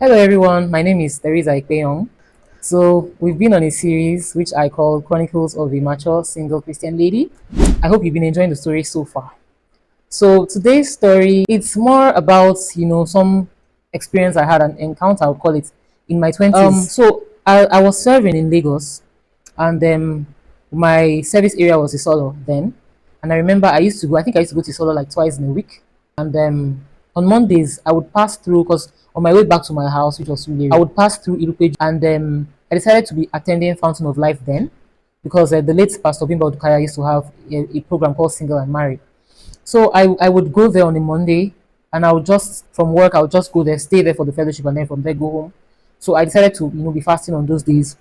Hello everyone, my name is Teresa Ikpeong. So we've been on a series which I call Chronicles of a Mature Single Christian Lady. I hope you've been enjoying the story so far. So today's story, it's more about, some experience I had, an encounter, I would call it, in my 20s. So I was serving in Lagos, and my service area was Isolo then. And I remember I think I used to go to Isolo like twice in a week. And on Mondays, I would pass through, because on my way back to my house, which was really, I would pass through Ilupeju. And I decided to be attending Fountain of Life then, because the late Pastor Bimbo Dukaya used to have a program called Single and Married. So I would go there on a Monday, and I would just, from work, I would just go there, stay there for the fellowship, and then from there go home. So I decided to, be fasting on those days.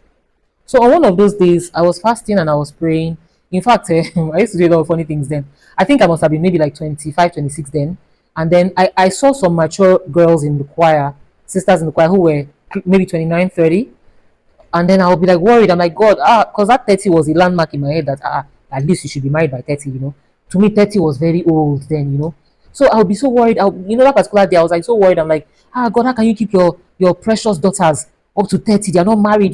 So on one of those days, I was fasting and I was praying. In fact, I used to do a lot of funny things then. I think I must have been maybe like 25, 26 then. And then I saw some mature girls in the choir, sisters in the choir, who were maybe 29, 30. And then I'll be like worried. I'm like, God, because that 30 was a landmark in my head that at least you should be married by 30. To me, 30 was very old then. So I'll be so worried. That particular day, I was like so worried. I'm like, God, how can you keep your precious daughters up to 30? They're not married.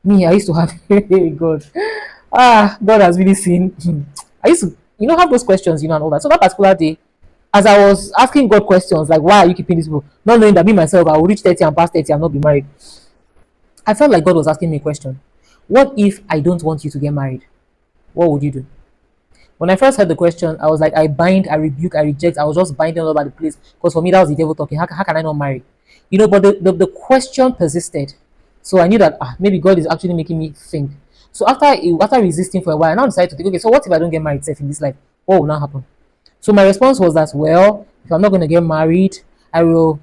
Me, I used to have, God. God has really seen. I used to, have those questions, and all that. So that particular day, as I was asking God questions, like, why are you keeping this people? Not knowing that me myself, I will reach 30 and past 30 and not be married. I felt like God was asking me a question. What if I don't want you to get married? What would you do? When I first heard the question, I was like, I bind, I rebuke, I reject. I was just binding all over the place. Because for me, that was the devil talking. How can I not marry? But the question persisted. So I knew that maybe God is actually making me think. So after resisting for a while, I now decided to think, okay, so what if I don't get married safe in this life? What will now happen? So my response was that, well, if I'm not going to get married, I will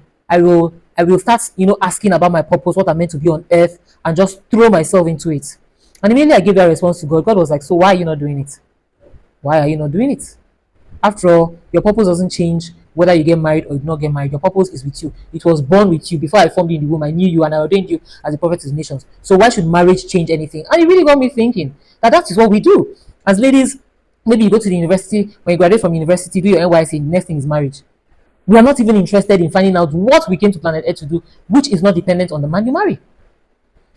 start, asking about my purpose, what I'm meant to be on earth, and just throw myself into it. And immediately I gave that response to God. God was like, so why are you not doing it? Why are you not doing it? After all, your purpose doesn't change whether you get married or you not get married. Your purpose is with you. It was born with you. Before I formed you in the womb, I knew you and I ordained you as a prophet to the nations. So why should marriage change anything? And it really got me thinking that is what we do. As ladies, maybe you go to the university, when you graduate from university, do your NYC, next thing is marriage. We are not even interested in finding out what we came to planet Earth to do, which is not dependent on the man you marry.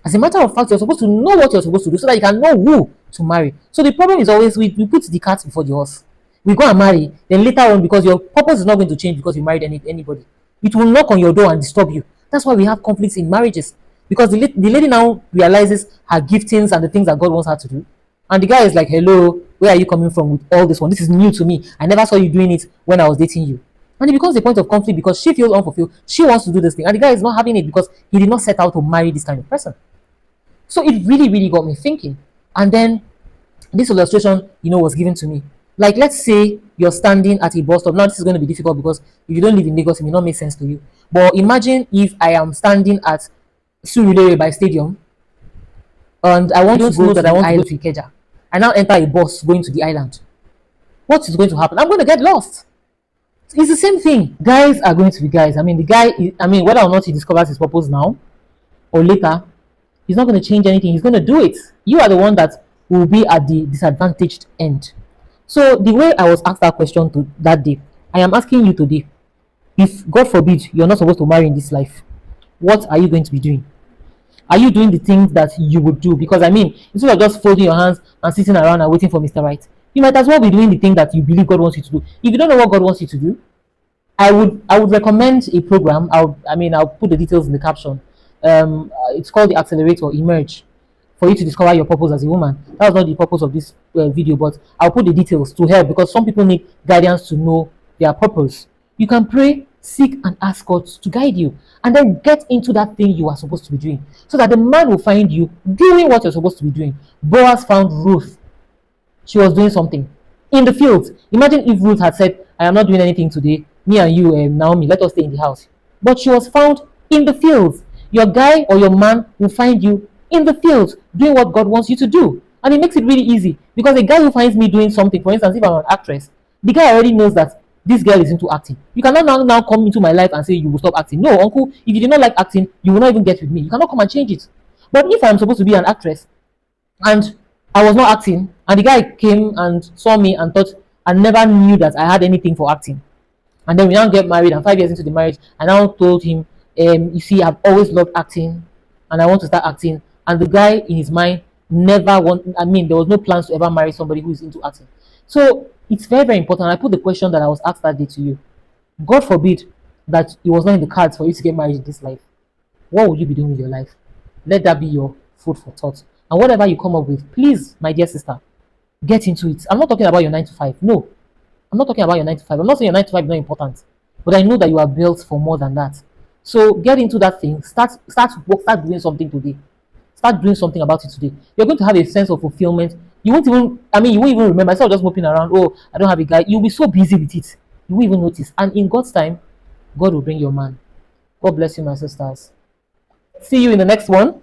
As a matter of fact, you're supposed to know what you're supposed to do so that you can know who to marry. So the problem is always we put the cart before the horse. We go and marry, then later on, because your purpose is not going to change because you married anybody, it will knock on your door and disturb you. That's why we have conflicts in marriages. Because the lady now realizes her giftings and the things that God wants her to do. And the guy is like, hello, where are you coming from with all this one? This is new to me. I never saw you doing it when I was dating you. And it becomes a point of conflict because she feels unfulfilled. She wants to do this thing. And the guy is not having it because he did not set out to marry this kind of person. So it really, really got me thinking. And then this illustration, was given to me. Like, let's say you're standing at a bus stop. Now, this is going to be difficult because if you don't live in Lagos, it may not make sense to you. But imagine if I am standing at Surulere by Stadium and I want to go to the island to Ikeja. I now enter a bus going to the island. What is going to happen? I'm going to get lost. It's the same thing. Guys are going to be guys. Whether or not he discovers his purpose now or later, he's not going to change anything. He's going to do it. You are the one that will be at the disadvantaged end. So the way I was asked that question that day, I am asking you today. If God forbid you're not supposed to marry in this life, what are you going to be doing? Are you doing the things that you would do? Because instead of just folding your hands and sitting around and waiting for Mr. Right, you might as well be doing the thing that you believe God wants you to do. If you don't know what God wants you to do, I would recommend a program. I'll put the details in the caption. It's called the Accelerate or Emerge, for you to discover your purpose as a woman. That was not the purpose of this video, but I'll put the details to help because some people need guidance to know their purpose. You can pray, seek, and ask God to guide you, and then get into that thing you are supposed to be doing, so that the man will find you doing what you're supposed to be doing. Boaz found Ruth. She was doing something in the field. Imagine if Ruth had said, I am not doing anything today. Me and you, Naomi, let us stay in the house. But she was found in the fields. Your guy or your man will find you in the fields doing what God wants you to do. And it makes it really easy because a guy who finds me doing something, for instance, if I'm an actress, the guy already knows that this girl is into acting. You cannot now come into my life and say you will stop acting. No, uncle, if you did not like acting, you will not even get with me. You cannot come and change it. But if I'm supposed to be an actress and I was not acting, and the guy came and saw me and thought I never knew that I had anything for acting, and then we now get married, and 5 years into the marriage, I now told him You see, I've always loved acting, and I want to start acting. And the guy in his mind never want. I mean, there was no plans to ever marry somebody who is into acting. So it's very, very important. I put the question that I was asked that day to you. God forbid that it was not in the cards for you to get married in this life. What would you be doing with your life? Let that be your food for thought. And whatever you come up with, please, my dear sister, get into it. I'm not talking about your 9 to 5. No, I'm not talking about your 9 to 5. I'm not saying your 9 to 5 is not important, but I know that you are built for more than that. So get into that thing. Start doing something today. Start doing something about it today. You're going to have a sense of fulfillment. You won't even, I mean, you won't even remember. Instead of just moping around, oh, I don't have a guy. You'll be so busy with it. You won't even notice. And in God's time, God will bring your man. God bless you, my sisters. See you in the next one.